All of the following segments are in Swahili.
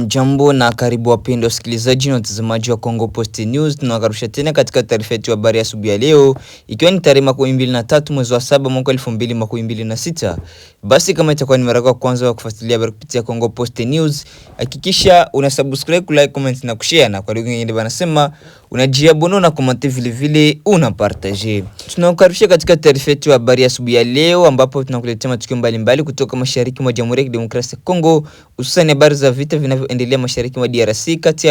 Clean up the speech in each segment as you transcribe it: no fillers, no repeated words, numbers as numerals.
Jambo na karibu wapendwa wasikilizaji na watazamaji wa Congo Post News. Tunawakaribisha tena katika taarifa yetu ya habari ya asubuhi ya leo, ikiwa ni tarehe 23 mwezi wa 7 mwaka 2026. Basi kama itakuwa ni mara yako ya kwanza wa kufuatilia habari kupitia Congo Post News, hakikisha una subscribe, like, comment na kushare, na kwa lugha nyingine banasema unajiabone na comment vile vile una partager. Tunawakaribisha katika taarifa yetu ya habari ya asubuhi ya leo, ambapo tunakuletea matukio mbalimbali kutoka mashariki mwa Jamhuri ya Kidemokrasia ya Kongo, hususan habari za vita vinavyoendelea mashariki mwa DRC kati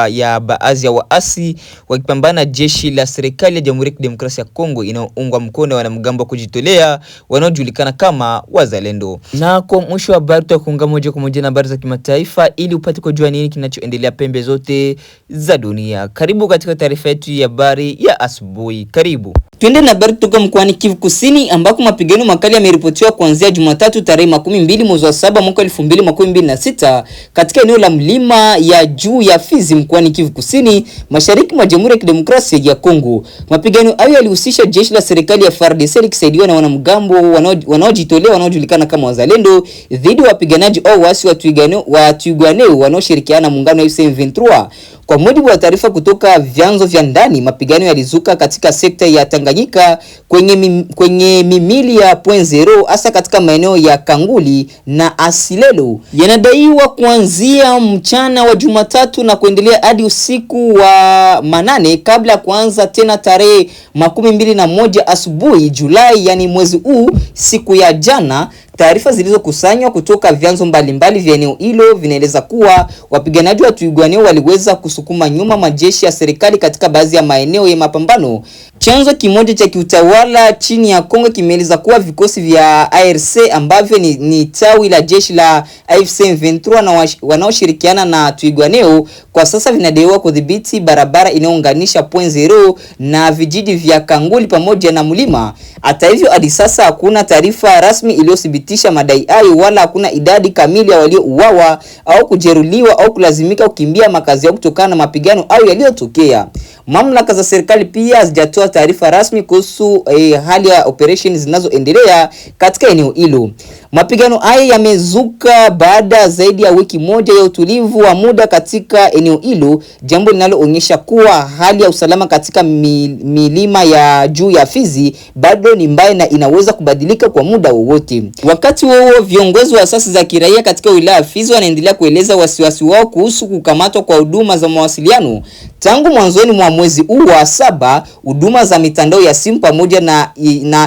ya baadhi ya waasi wakipambana jeshi la serikali ya Jamhuri ya Kidemokrasia ya Kongo inayoungwa mkono na wanamgambo kujitolea wanaojulikana kama Wazalendo. Na kwa mwisho wa habari tutakuunga moja kwa moja na habari za kimataifa ili upate kujua nini kinachoendelea pembe zote za dunia. Karibu katika taarifa yetu ya habari ya asubuhi. Karibu. Tuende na habari kutoka mkoani Kivu Kusini, ambako mapigano makali yameripotiwa kuanzia Jumatatu tarehe 12 mwezi wa 7 mwaka 2026 katika eneo la mlima ya juu ya Fizi mkoani Kivu Kusini, mashariki mwa Jamhuri ya Kidemokrasia ya Kongo. Mapigano hayo yalihusisha jeshi la serikali ya FARDC likisaidiwa na wanamgambo wanaojitolea wanaojulikana kama Wazalendo dhidi ya wapiganaji au waasi wa Twirwaneho wanaoshirikiana na muungano wa M23. Kwa mujibu wa taarifa kutoka vyanzo vya ndani, mapigano yalizuka katika sekta ya Tanganyika kwenye mimili ya Point Zero, hasa katika maeneo ya Kanguli na Asilelo. Yanadaiwa kuanzia mchana wa Jumatatu na kuendelea hadi usiku wa manane kabla ya kuanza tena tarehe 21 asubuhi Julai, yani mwezi huu, siku ya jana. Taarifa zilizokusanywa kutoka vyanzo mbalimbali vya eneo hilo vinaeleza kuwa wapiganaji wa Twirwaneho waliweza kusukuma nyuma majeshi ya serikali katika baadhi ya maeneo ya mapambano. Chanzo kimoja cha kiutawala chini ya Kongo kimeeleza kuwa vikosi vya ARC ambavyo ni tawi la jeshi la AFC M23 na wanaoshirikiana na Twirwaneho kwa sasa vinadaiwa kudhibiti barabara inayounganisha Point Zero na vijiji vya Kanguli pamoja na Mlima. Hata hivyo, hadi sasa hakuna taarifa rasmi iliyothibitisha madai hayo, wala hakuna idadi kamili ya waliouawa au kujeruhiwa au kulazimika kukimbia makazi yao kutokana na mapigano hayo yaliyotokea. Mamlaka za serikali pia hazijatoa taarifa rasmi kuhusu hali ya operations zinazoendelea katika eneo hilo. Mapigano haya yamezuka baada zaidi ya wiki moja ya utulivu wa muda katika eneo hilo, jambo linaloonyesha kuwa hali ya usalama katika milima ya juu ya Fizi bado ni mbaya na inaweza kubadilika kwa muda wowote. Wakati huo, viongozi wa asasi za kiraia katika wilaya ya Fizi wanaendelea kueleza wasiwasi wao kuhusu kukamatwa kwa huduma za mawasiliano. Tangu mwanzoni mwa mwezi huu wa 7, huduma za mitandao ya simu pamoja na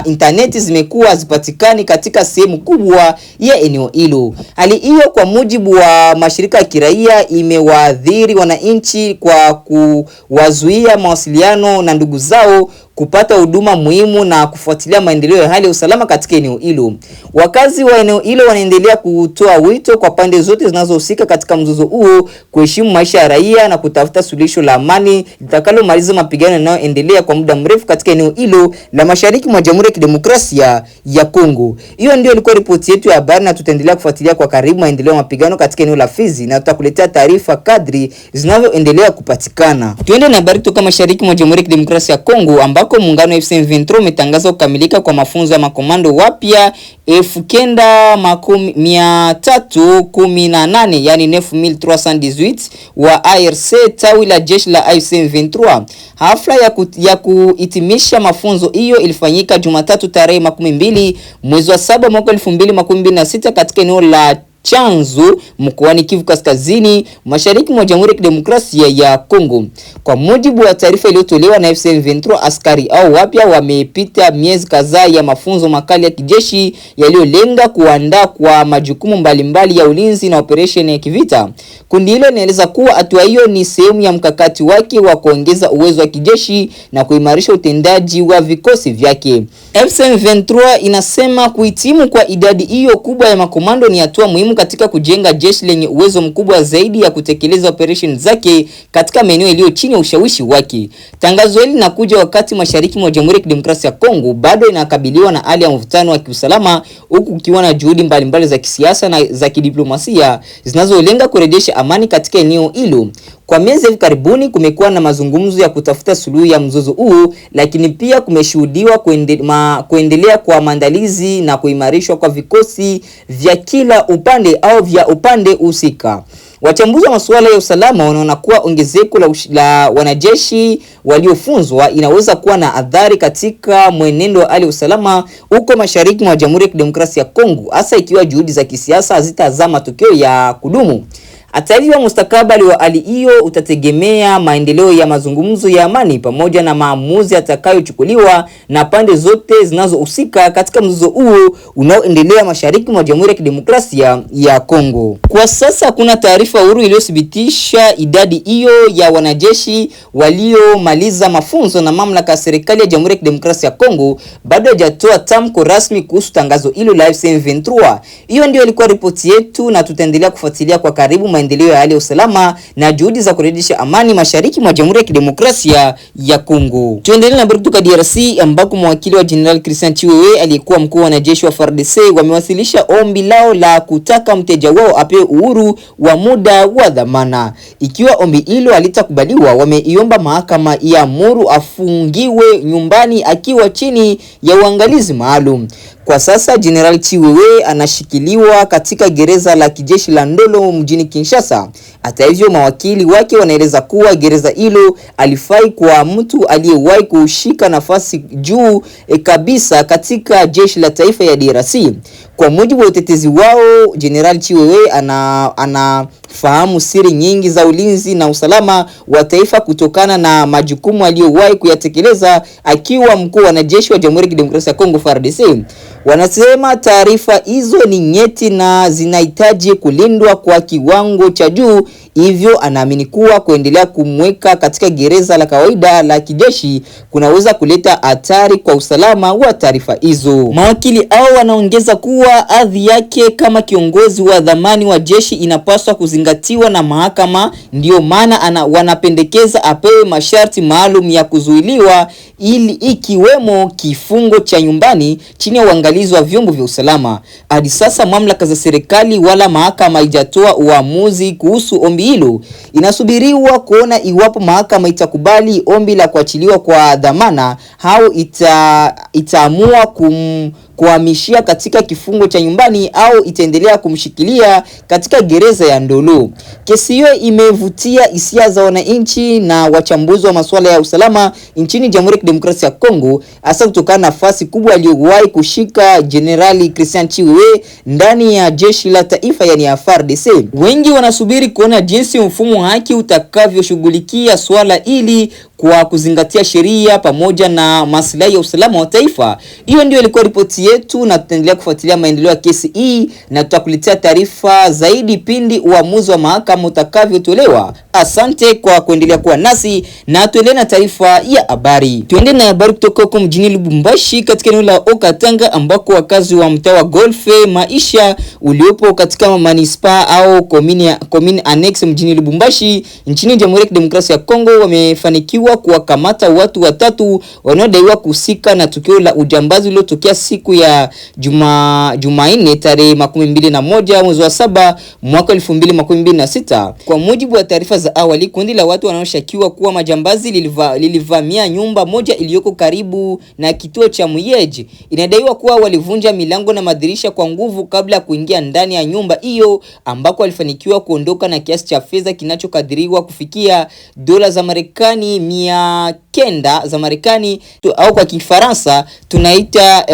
interneti zimekuwa hazipatikani katika sehemu kubwa ya eneo hilo. Hali hiyo, kwa mujibu wa mashirika ya kiraia, imewaadhiri wananchi kwa kuwazuia mawasiliano na ndugu zao, kupata huduma muhimu na kufuatilia maendeleo ya hali ya usalama katika eneo hilo. Wakazi wa eneo hilo wanaendelea kutoa wito kwa pande zote zinazohusika katika mzozo huo kuheshimu maisha ya raia na kutafuta suluhisho la amani litakalomaliza mapigano yanayoendelea kwa muda mrefu katika eneo hilo la mashariki mwa Jamhuri ya Kidemokrasia ya Kongo. Hiyo ndio ilikuwa ripoti yetu ya habari, na tutaendelea kufuatilia kwa karibu maendeleo ya mapigano katika eneo la Fizi na tutakuletea taarifa kadri zinavyoendelea kupatikana. Tuende na habari kutoka mashariki mwa Jamhuri ya Kidemokrasia ya Kongo, ambako muungano wa M23 umetangaza kukamilika kwa mafunzo ya makomando wapya 9318, yani 9318 wa ARC tawi la jeshi la AFC M23. Hafla ya kuhitimisha mafunzo hiyo ilifanyika Jumatatu tarehe 12 mwezi wa 7 mwaka 2026 katika eneo la Chanzu mkoani Kivu Kaskazini, mashariki mwa Jamhuri ya Kidemokrasia ya Kongo. Kwa mujibu wa taarifa iliyotolewa na AFC M23, askari au wapya wamepita miezi kadhaa ya mafunzo makali ya kijeshi yaliyolenga kuandaa kwa majukumu mbalimbali ya ulinzi na operation ya kivita. Kundi hilo linaeleza kuwa hatua hiyo ni sehemu ya mkakati wake wa kuongeza uwezo wa kijeshi na kuimarisha utendaji wa vikosi vyake. AFC M23 inasema kuhitimu kwa idadi hiyo kubwa ya makomando ni hatua muhimu katika kujenga jeshi lenye uwezo mkubwa zaidi ya kutekeleza operation zake katika maeneo yaliyo chini ya ushawishi wake. Tangazo hili linakuja wakati mashariki mwa Jamhuri ya Kidemokrasia ya Kongo bado inakabiliwa na hali ya mvutano wa kiusalama, huku kukiwa na juhudi mbalimbali za kisiasa na za kidiplomasia zinazolenga kurejesha amani katika eneo hilo. Kwa miezi hivi karibuni kumekuwa na mazungumzo ya kutafuta suluhu ya mzozo huu, lakini pia kumeshuhudiwa kuendelea kwa maandalizi na kuimarishwa kwa vikosi vya kila upande au vya upande husika. Wachambuzi wa masuala ya usalama wanaona kuwa ongezeko la wanajeshi waliofunzwa inaweza kuwa na athari katika mwenendo wa hali ya usalama huko mashariki mwa Jamhuri ya Kidemokrasia ya Kongo, hasa ikiwa juhudi za kisiasa hazitazaa matokeo ya kudumu. Hata hivyo, mustakabali wa hali hiyo utategemea maendeleo ya mazungumzo ya amani pamoja na maamuzi yatakayochukuliwa na pande zote zinazohusika katika mzozo huo unaoendelea mashariki mwa Jamhuri ya Kidemokrasia ya Kongo. Kwa sasa hakuna taarifa huru iliyothibitisha idadi hiyo ya wanajeshi waliomaliza mafunzo, na mamlaka ya serikali ya Jamhuri ya Kidemokrasia ya Kongo bado hajatoa tamko rasmi kuhusu tangazo hilo la M23. Hiyo ndio ilikuwa ripoti yetu, na tutaendelea kufuatilia kwa karibu maendeleo ya hali ya usalama na juhudi za kurejesha amani mashariki mwa Jamhuri ya Kidemokrasia ya Kongo. Tuendelee na habari kutoka DRC ambako mawakili wa General Christian Chiwewe aliyekuwa mkuu wa wanajeshi wa FARDC wamewasilisha ombi lao la kutaka mteja wao apewe uhuru wa muda wa dhamana. Ikiwa ombi hilo halitakubaliwa, wameiomba mahakama iamuru afungiwe nyumbani akiwa chini ya uangalizi maalum. Kwa sasa General Chiwewe anashikiliwa katika gereza la kijeshi la Ndolo mjini Kinshasa. Hata hivyo, mawakili wake wanaeleza kuwa gereza hilo alifai kwa mtu aliyewahi kushika nafasi juu kabisa katika jeshi la taifa ya DRC. Kwa mujibu wa utetezi wao, General Chiwewe anafahamu siri nyingi za ulinzi na usalama wa taifa kutokana na majukumu aliyowahi kuyatekeleza akiwa mkuu wa wanajeshi wa Jamhuri ya Kidemokrasia ya Kongo FARDC. Wanasema taarifa hizo ni nyeti na zinahitaji kulindwa kwa kiwango cha juu, hivyo anaamini kuwa kuendelea kumweka katika gereza la kawaida la kijeshi kunaweza kuleta hatari kwa usalama wa taarifa hizo. Mawakili hao wanaongeza kuwa hadhi yake kama kiongozi wa dhamani wa jeshi inapaswa kuzingatiwa na mahakama, ndio maana wanapendekeza apewe masharti maalum ya kuzuiliwa, ili ikiwemo kifungo cha nyumbani chini ya uangalizi wa vyombo vya usalama. Hadi sasa mamlaka za serikali wala mahakama haijatoa uamuzi kuhusu ombi hilo. Inasubiriwa kuona iwapo mahakama itakubali ombi la kuachiliwa kwa dhamana au itaamua kuhamishia katika kifungo cha nyumbani au itaendelea kumshikilia katika gereza ya Ndolo. Kesi hiyo imevutia hisia za wananchi na wachambuzi wa masuala ya usalama nchini Jamhuri ya Kidemokrasia ya Kongo, hasa kutokana na nafasi kubwa aliyowahi kushika Generali Christian Chiwewe ndani ya jeshi la taifa yani ya FARDC. Wengi wanasubiri kuona jinsi mfumo wa haki utakavyoshughulikia swala hili kwa kuzingatia sheria pamoja na maslahi ya usalama wa taifa. Hiyo ndio ilikuwa ripoti yetu, na tutaendelea kufuatilia maendeleo ya kesi hii na tutakuletea taarifa zaidi pindi uamuzi wa mahakama utakavyotolewa. Asante kwa kuendelea kuwa nasi, na tuendelee na taarifa ya habari. Tuendelee na habari kutoka huko mjini Lubumbashi katika eneo la Okatanga ambako wakazi wa mtaa wa Golfe Maisha uliopo katika manispa au commune annex mjini Lubumbashi nchini Jamhuri ya Kidemokrasia ya Kongo wamefanikiwa kuwakamata watu watatu wanaodaiwa kuhusika na tukio la ujambazi lililotokea siku ya Jumanne tarehe 21 mwezi wa 7 mwaka 2026. Kwa mujibu wa taarifa za awali, kundi la watu wanaoshukiwa kuwa majambazi lilivamia nyumba moja iliyoko karibu na kituo cha Muyeji. Inadaiwa kuwa walivunja milango na madirisha kwa nguvu kabla ya kuingia ndani ya nyumba hiyo, ambako walifanikiwa kuondoka na kiasi cha fedha kinachokadiriwa kufikia dola za Marekani 900 za Marekani, au kwa Kifaransa tunaita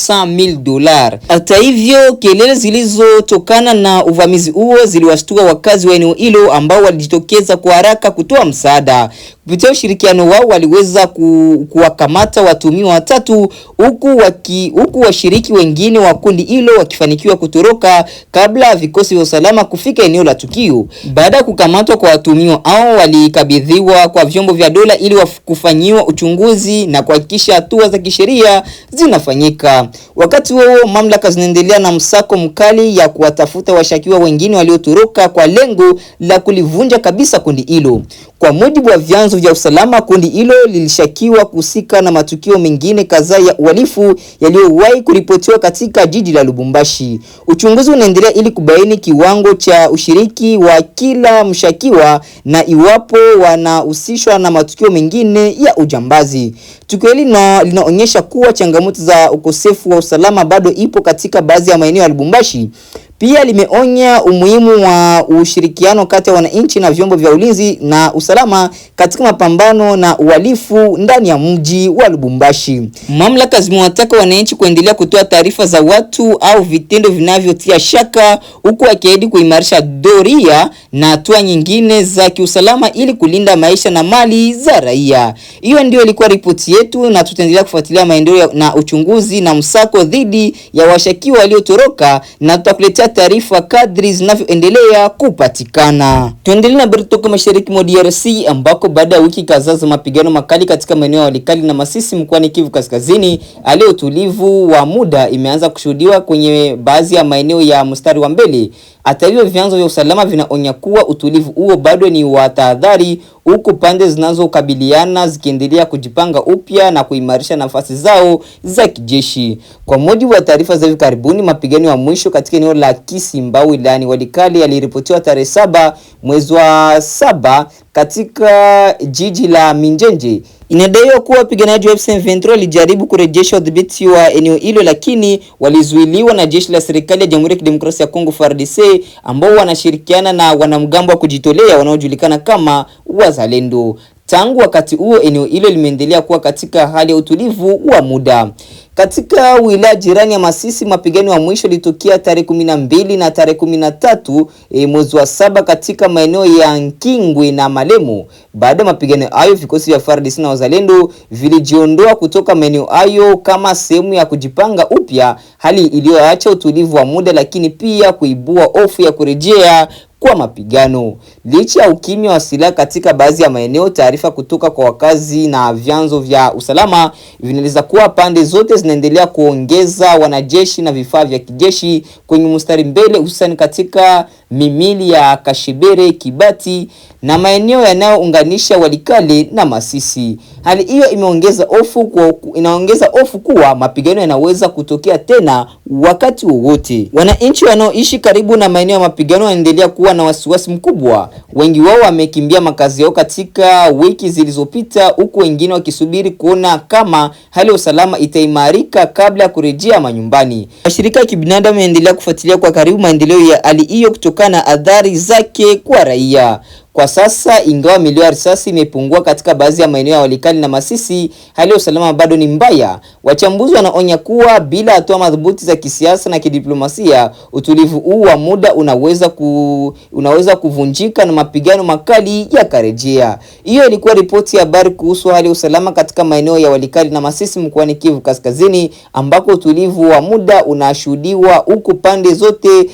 $900,000. Hata hivyo, kelele zilizotokana na uvamizi huo ziliwashtua wakazi wa eneo hilo ambao walijitokeza kwa haraka kutoa msaada. Kupitia ushirikiano wao waliweza kuwakamata watuhumiwa watatu, huku washiriki wengine wa kundi hilo wakifanikiwa kutoroka kabla vikosi vya usalama kufika eneo la tukio. Baada ya kukamatwa kwa watuhumiwa hao, walikabidhiwa kwa vyombo vya dola ili kufanyiwa uchunguzi na kuhakikisha hatua za kisheria zinafanyika. Wakati huo mamlaka zinaendelea na msako mkali ya kuwatafuta washukiwa wengine waliotoroka kwa lengo la kulivunja kabisa kundi hilo. Kwa mujibu wa vyanzo vya usalama, kundi hilo lilishakiwa kuhusika na matukio mengine kadhaa ya uhalifu yaliyowahi kuripotiwa katika jiji la Lubumbashi. Uchunguzi unaendelea ili kubaini kiwango cha ushiriki wa kila mshukiwa na iwapo wanahusishwa na matukio mengine ya ujambazi. Tukio hili linaonyesha kuwa changamoto za ukosefu wa usalama bado ipo katika baadhi ya maeneo ya Lubumbashi. Pia limeonya umuhimu wa ushirikiano kati ya wananchi na vyombo vya ulinzi na usalama katika mapambano na uhalifu ndani ya mji wa Lubumbashi. Mamlaka zimewataka wananchi kuendelea kutoa taarifa za watu au vitendo vinavyotia shaka, huku akiahidi kuimarisha doria na hatua nyingine za kiusalama ili kulinda maisha na mali za raia. Hiyo ndio ilikuwa ripoti yetu, na tutaendelea kufuatilia maendeleo na uchunguzi na msako dhidi ya washakiwa waliotoroka, na tutakuletea taarifa kadri zinavyoendelea kupatikana. Tuendelee na kutoka mashariki mwa DRC ambako baada ya wiki kadhaa za mapigano makali katika maeneo ya Walikali na Masisi mkoani Kivu Kaskazini, hali ya utulivu wa muda imeanza kushuhudiwa kwenye baadhi ya maeneo ya mstari wa mbele. Hata hivyo, vyanzo vya usalama vinaonya kuwa utulivu huo bado ni wa tahadhari, huku pande zinazokabiliana zikiendelea kujipanga upya na kuimarisha nafasi zao za kijeshi. Kwa mujibu wa taarifa za hivi karibuni, mapigano ya mwisho katika eneo la Kisimba wilayani Walikali yaliripotiwa tarehe 7 mwezi wa 7 katika jiji la Minjenje. Inadaiwa kuwa wapiganaji wa M23 walijaribu kurejesha udhibiti wa eneo hilo, lakini walizuiliwa na jeshi la serikali ya Jamhuri ya Kidemokrasia ya Kongo FARDC, ambao wanashirikiana na wanamgambo wa kujitolea wanaojulikana kama Wazalendo. Tangu wakati huo eneo hilo limeendelea kuwa katika hali ya utulivu wa muda. Katika wilaya jirani ya Masisi, mapigano ya mwisho litokea tarehe 12 na tarehe 13 mwezi wa 7 katika maeneo ya Nkingwe na Malemo. Baada ya mapigano hayo, vikosi vya FARDC na Wazalendo vilijiondoa kutoka maeneo hayo kama sehemu ya kujipanga upya, hali iliyoacha utulivu wa muda lakini pia kuibua hofu ya kurejea kwa mapigano. Licha ya ukimya wa silaha katika baadhi ya maeneo, taarifa kutoka kwa wakazi na vyanzo vya usalama vinaeleza kuwa pande zote zinaendelea kuongeza wanajeshi na vifaa vya kijeshi kwenye mstari mbele, hususan katika mimili ya Kashebere, Kibati na maeneo yanayounganisha Walikale na Masisi. Hali hiyo inaongeza hofu kuwa mapigano yanaweza kutokea tena wakati wowote. Wananchi wanaoishi karibu na maeneo ya mapigano wanaendelea kuwa na wasiwasi mkubwa. Wengi wao wamekimbia makazi yao katika wiki zilizopita, huku wengine wakisubiri kuona kama hali ya usalama itaimarika kabla ya kurejea manyumbani. Mashirika ya kibinadamu yanaendelea kufuatilia kwa karibu maendeleo ya hali hiyo kutokana na athari zake kwa raia. Kwa sasa, ingawa milio ya risasi imepungua katika baadhi ya maeneo ya Walikali na Masisi, hali ya usalama bado ni mbaya. Wachambuzi wanaonya kuwa bila hatua madhubuti za kisiasa na kidiplomasia, utulivu huu wa muda unaweza kuvunjika na mapigano makali yakarejea. Hiyo ilikuwa ripoti ya habari kuhusu hali ya usalama katika maeneo ya Walikali na Masisi mkoani Kivu Kaskazini, ambako utulivu wa muda unashuhudiwa huku pande zote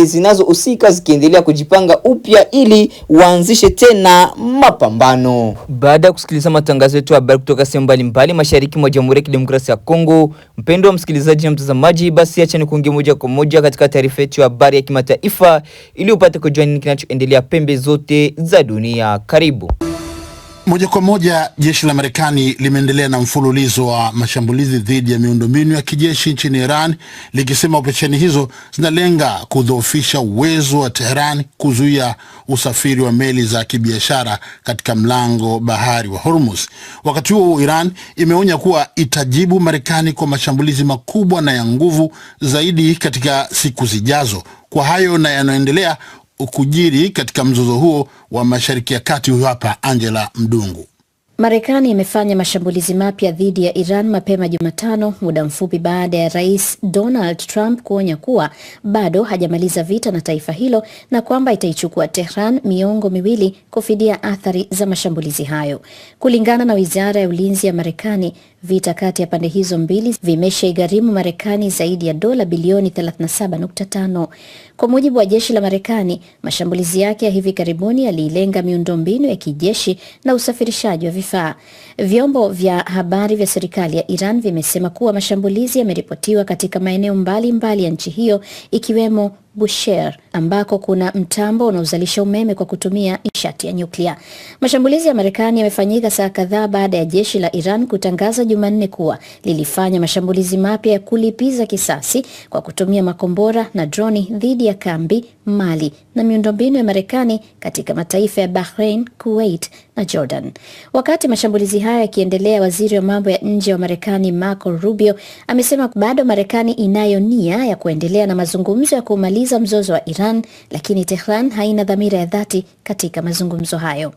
zinazohusika zikiendelea kujipanga upya ili waanzishe tena mapambano. Baada ya kusikiliza matangazo yetu ya habari kutoka sehemu mbalimbali mashariki mwa Jamhuri ya Kidemokrasia ya Kongo, mpendwa msikilizaji na mtazamaji, basi acha nikuingie moja kwa moja katika taarifa yetu ya habari ya kimataifa ili upate kujua nini kinachoendelea pembe zote za dunia. Karibu. Moja kwa moja, jeshi la Marekani limeendelea na mfululizo wa mashambulizi dhidi ya miundombinu ya kijeshi nchini Iran, likisema operesheni hizo zinalenga kudhoofisha uwezo wa Tehran kuzuia usafiri wa meli za kibiashara katika mlango bahari wa Hormuz. Wakati huo, Iran imeonya kuwa itajibu Marekani kwa mashambulizi makubwa na ya nguvu zaidi katika siku zijazo. Kwa hayo na yanaendelea kujiri katika mzozo huo wa Mashariki ya Kati, huyu hapa Angela Mdungu. Marekani imefanya mashambulizi mapya dhidi ya Iran mapema Jumatano, muda mfupi baada ya Rais Donald Trump kuonya kuwa bado hajamaliza vita na taifa hilo na kwamba itaichukua Tehran miongo miwili kufidia athari za mashambulizi hayo. Kulingana na Wizara ya Ulinzi ya Marekani, vita kati ya pande hizo mbili vimeshaigharimu Marekani zaidi ya dola bilioni 37.5. Kwa mujibu wa jeshi la Marekani, mashambulizi yake ya hivi karibuni yalilenga miundombinu ya kijeshi na usafirishaji wa vifaa. Vyombo vya habari vya serikali ya Iran vimesema kuwa mashambulizi yameripotiwa katika maeneo mbalimbali ya nchi hiyo, ikiwemo Bushehr ambako kuna mtambo unaozalisha umeme kwa kutumia nishati ya nyuklia. Mashambulizi ya Marekani yamefanyika saa kadhaa baada ya jeshi la Iran kutangaza Jumanne kuwa lilifanya mashambulizi mapya ya kulipiza kisasi kwa kutumia makombora na droni dhidi ya kambi, mali na miundombinu ya Marekani katika mataifa ya Bahrain, Kuwait na Jordan. Wakati mashambulizi haya yakiendelea, waziri wa mambo ya nje wa Marekani Marco Rubio amesema bado Marekani inayo nia ya kuendelea na mazungumzo ya kumaliza kumaliza mzozo wa Iran, lakini Tehran haina dhamira ya dhati katika mazungumzo hayo.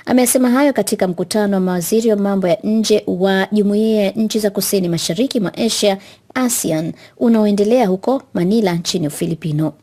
Amesema hayo katika mkutano wa mawaziri wa mambo ya nje wa Jumuiya ya Nchi za Kusini Mashariki mwa Asia, ASEAN, unaoendelea huko Manila nchini Ufilipino.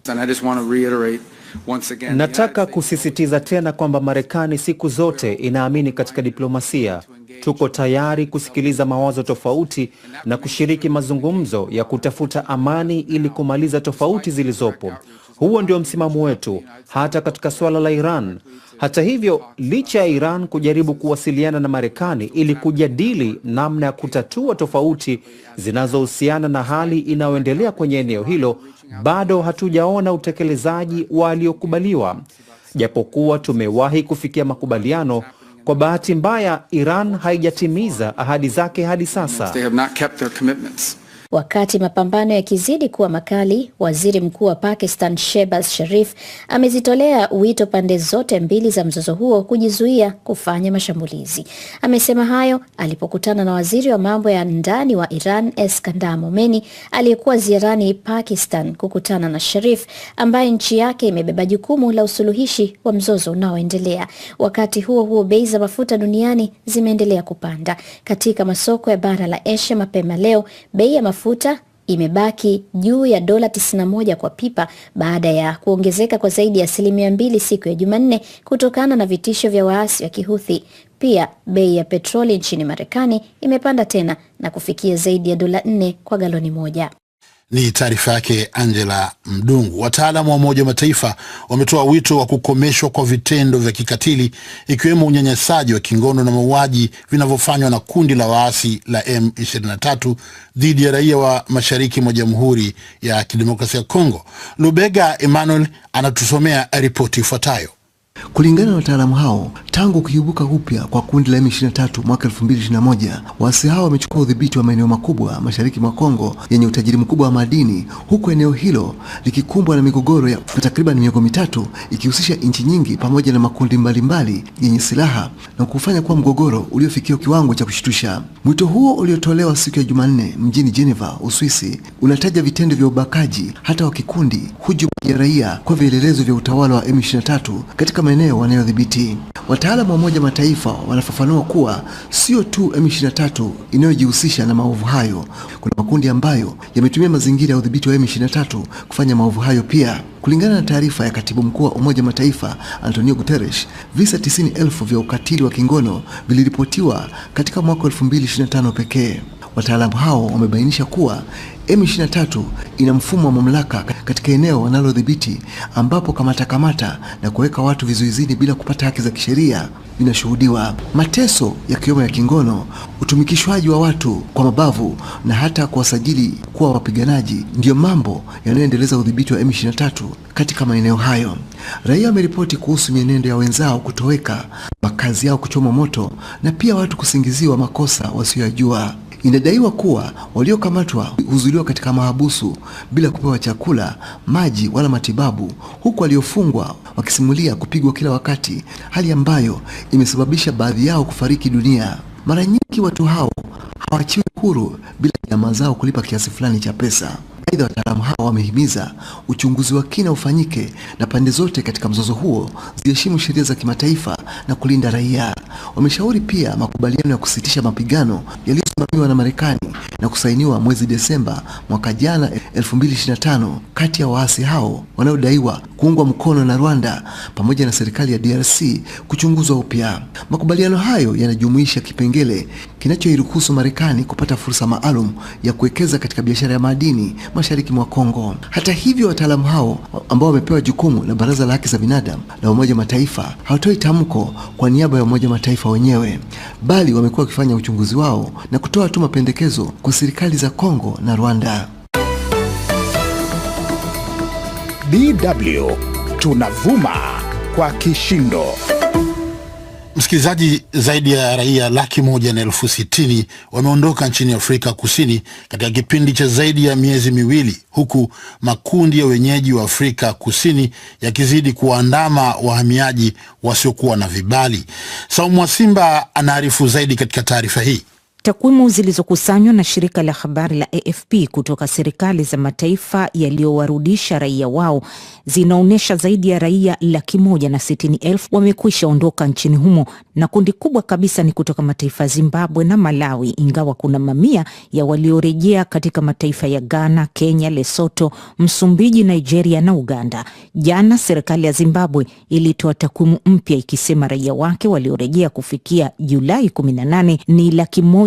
Nataka kusisitiza tena kwamba Marekani siku zote inaamini katika diplomasia. Tuko tayari kusikiliza mawazo tofauti na kushiriki mazungumzo ya kutafuta amani ili kumaliza tofauti zilizopo. Huo ndio msimamo wetu hata katika suala la Iran. Hata hivyo, licha ya Iran kujaribu kuwasiliana na Marekani ili kujadili namna ya kutatua tofauti zinazohusiana na hali inayoendelea kwenye eneo hilo, bado hatujaona utekelezaji waliokubaliwa. Japokuwa tumewahi kufikia makubaliano, kwa bahati mbaya Iran haijatimiza ahadi zake hadi sasa. Wakati mapambano yakizidi kuwa makali, waziri mkuu wa Pakistan Shehbaz Sharif amezitolea wito pande zote mbili za mzozo huo kujizuia kufanya mashambulizi. Amesema hayo alipokutana na waziri wa mambo ya ndani wa Iran Eskandar Momeni aliyekuwa ziarani Pakistan kukutana na Sharif, ambaye nchi yake imebeba jukumu la usuluhishi wa mzozo unaoendelea. Wakati huo huo, bei za mafuta duniani zimeendelea kupanda. Katika masoko ya bara la Asia mapema leo, bei ya mafuta imebaki juu ya dola 91 kwa pipa baada ya kuongezeka kwa zaidi ya 2% siku ya Jumanne kutokana na vitisho vya waasi wa Kihuthi. Pia bei ya petroli nchini Marekani imepanda tena na kufikia zaidi ya dola 4 kwa galoni moja. Ni taarifa yake Angela Mdungu. Wataalamu wa Umoja wa Mataifa wametoa wito wa kukomeshwa kwa vitendo vya kikatili ikiwemo unyanyasaji wa kingono na mauaji vinavyofanywa na kundi la waasi la M23 dhidi ya raia wa mashariki mwa Jamhuri ya Kidemokrasia ya Kongo. Lubega Emmanuel anatusomea ripoti ifuatayo. Kulingana na wataalamu hao, tangu kuibuka upya kwa kundi la M23 mwaka 2021, waasi hao wamechukua udhibiti wa maeneo makubwa mashariki mwa Kongo yenye utajiri mkubwa wa madini, huku eneo hilo likikumbwa na migogoro ya takriban miongo mitatu ikihusisha nchi nyingi pamoja na makundi mbalimbali yenye silaha na kufanya kuwa mgogoro uliofikia kiwango cha kushtusha. Mwito huo uliotolewa siku ya Jumanne mjini Geneva, Uswisi, unataja vitendo vya ubakaji hata wa kikundi, hujuma ya raia kwa vielelezo vya utawala wa M23 katika maeneo wanayodhibiti. Wataalamu wa Umoja wa Mataifa wanafafanua kuwa sio tu M23 inayojihusisha na maovu hayo. Kuna makundi ambayo yametumia mazingira ya udhibiti wa M23 kufanya maovu hayo pia. Kulingana na taarifa ya Katibu Mkuu wa Umoja wa Mataifa Antonio Guterres, visa 90,000 vya ukatili wa kingono viliripotiwa katika mwaka 2025 pekee. Wataalamu hao wamebainisha kuwa M23 ina mfumo wa mamlaka katika eneo wanalodhibiti ambapo kamata na kuweka watu vizuizini bila kupata haki za kisheria vinashuhudiwa. Mateso yakiwemo ya kingono, utumikishwaji wa watu kwa mabavu na hata kuwasajili kuwa wapiganaji ndiyo mambo yanayoendeleza udhibiti wa M23 katika maeneo hayo. Raia wameripoti kuhusu mienendo ya wenzao kutoweka, makazi yao kuchoma moto na pia watu kusingiziwa makosa wasiyojua. Inadaiwa kuwa waliokamatwa huzuiliwa katika mahabusu bila kupewa chakula, maji wala matibabu, huku waliofungwa wakisimulia kupigwa kila wakati, hali ambayo imesababisha baadhi yao kufariki dunia. Mara nyingi watu hao hawaachiwi huru bila jamaa zao kulipa kiasi fulani cha pesa. Aidha, wataalamu hao wamehimiza uchunguzi wa kina ufanyike na pande zote katika mzozo huo ziheshimu sheria za kimataifa na kulinda raia. Wameshauri pia makubaliano ya kusitisha mapigano yaliyosimamiwa na Marekani na kusainiwa mwezi Desemba mwaka jana 2025 kati ya waasi hao wanaodaiwa kuungwa mkono na Rwanda pamoja na serikali ya DRC kuchunguzwa upya. Makubaliano hayo yanajumuisha kipengele kinachoiruhusu Marekani kupata fursa maalum ya kuwekeza katika biashara ya madini mashariki mwa Kongo. Hata hivyo, wataalamu hao ambao wamepewa jukumu la Baraza la Haki za Binadamu la Umoja wa Mataifa hawatoi tamko kwa niaba ya Umoja wa Mataifa wenyewe, bali wamekuwa wakifanya uchunguzi wao na kutoa tu mapendekezo kwa serikali za Kongo na Rwanda. DW tunavuma kwa kishindo. Msikilizaji, zaidi ya raia 160,000 wameondoka nchini Afrika Kusini katika kipindi cha zaidi ya miezi miwili, huku makundi ya wenyeji wa Afrika Kusini yakizidi kuandama wahamiaji wasiokuwa na vibali. Saumu wa Simba anaarifu zaidi katika taarifa hii. Takwimu zilizokusanywa na shirika la habari la AFP kutoka serikali za mataifa yaliyowarudisha raia wao zinaonyesha zaidi ya raia 160,000 wamekwisha ondoka nchini humo, na kundi kubwa kabisa ni kutoka mataifa Zimbabwe na Malawi, ingawa kuna mamia ya waliorejea katika mataifa ya Ghana, Kenya, Lesotho, Msumbiji, Nigeria na Uganda. Jana serikali ya Zimbabwe ilitoa takwimu mpya ikisema raia wake waliorejea kufikia Julai 18 ni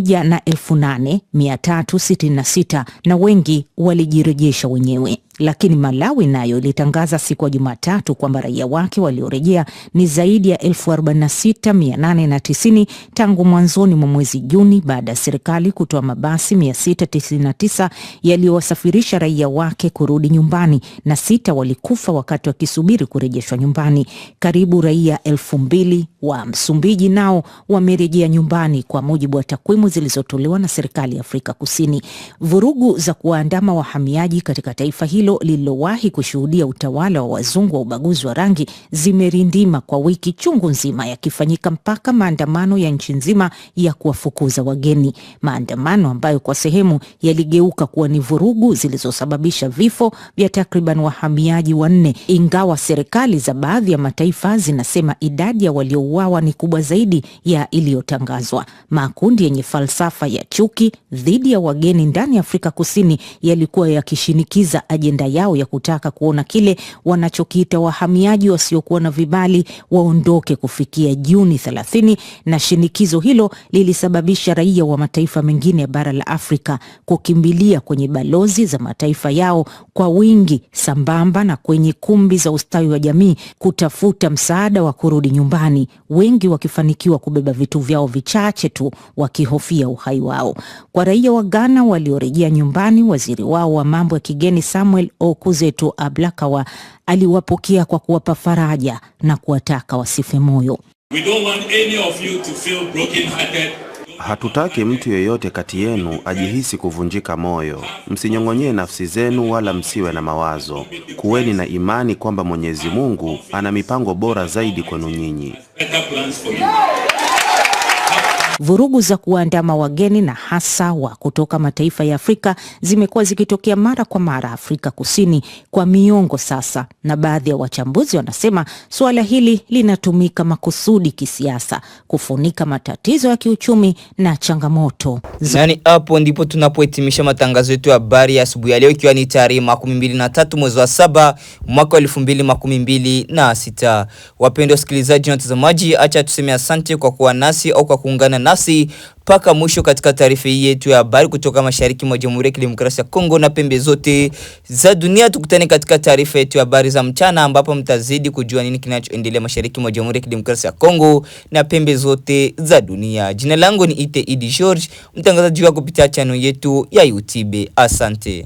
108,366 na wengi walijirejesha wenyewe. Lakini Malawi nayo ilitangaza siku ya Jumatatu kwamba raia wake waliorejea ni zaidi ya 46,890 tangu mwanzoni mwa mwezi Juni, baada ya serikali kutoa mabasi 699 yaliyowasafirisha raia wake kurudi nyumbani, na 6 walikufa wakati wakisubiri kurejeshwa nyumbani. Karibu raia 2,000 wa Msumbiji nao wamerejea nyumbani kwa mujibu wa takwimu zilizotolewa na serikali ya Afrika Kusini. Vurugu za kuwaandama wahamiaji katika taifa hilo lililowahi kushuhudia utawala wa wazungu wa ubaguzi wa rangi zimerindima kwa wiki chungu nzima, yakifanyika mpaka maandamano ya nchi nzima ya kuwafukuza wageni. Maandamano ambayo kwa sehemu yaligeuka kuwa ni vurugu zilizosababisha vifo vya takriban wahamiaji 4, ingawa serikali za baadhi ya mataifa zinasema idadi ya waliouawa ni kubwa zaidi ya iliyotangazwa. Makundi yenye falsafa ya chuki dhidi ya wageni ndani ya Afrika Kusini yalikuwa yakishinikiza ajenda yao ya kutaka kuona kile wanachokiita wahamiaji wasiokuwa na vibali waondoke kufikia Juni 30, na shinikizo hilo lilisababisha raia wa mataifa mengine ya bara la Afrika kukimbilia kwenye balozi za mataifa yao kwa wingi, sambamba na kwenye kumbi za ustawi wa jamii kutafuta msaada wa kurudi nyumbani, wengi wakifanikiwa kubeba vitu vyao vichache tu wakihofia uhai wao. Kwa raia wa Ghana waliorejea nyumbani, waziri wao wa mambo ya kigeni Samuel Okuzeto-Ablakawa aliwapokea kwa kuwapa faraja na kuwataka wasife moyo. We don't want any of you to feel broken-hearted. Hatutaki mtu yeyote kati yenu ajihisi kuvunjika moyo. Msinyong'onyee nafsi zenu wala msiwe na mawazo. Kuweni na imani kwamba Mwenyezi Mungu ana mipango bora zaidi kwenu nyinyi. Vurugu za kuandama wageni na hasa wa kutoka mataifa ya Afrika zimekuwa zikitokea mara kwa mara Afrika Kusini kwa miongo sasa, na baadhi ya wachambuzi wanasema suala hili linatumika makusudi kisiasa kufunika matatizo ya kiuchumi na changamoto. Nani hapo ndipo tunapohitimisha matangazo yetu ya habari ya asubuhi ya leo, ikiwa ni tarehe 23 mwezi wa 7 mwaka 2026. Wapendwa wasikilizaji na watazamaji, acha tuseme asante kwa kuwa nasi au kwa kuungana nasi paka mwisho katika taarifa hii yetu ya habari kutoka mashariki mwa Jamhuri ya Kidemokrasia ya Kongo na pembe zote za dunia. Tukutane katika taarifa yetu ya habari za mchana, ambapo mtazidi kujua nini kinachoendelea mashariki mwa Jamhuri ya Kidemokrasia ya Kongo na pembe zote za dunia. Jina langu ni Ite Idi George, mtangazaji wako kupitia channel yetu ya YouTube. Asante.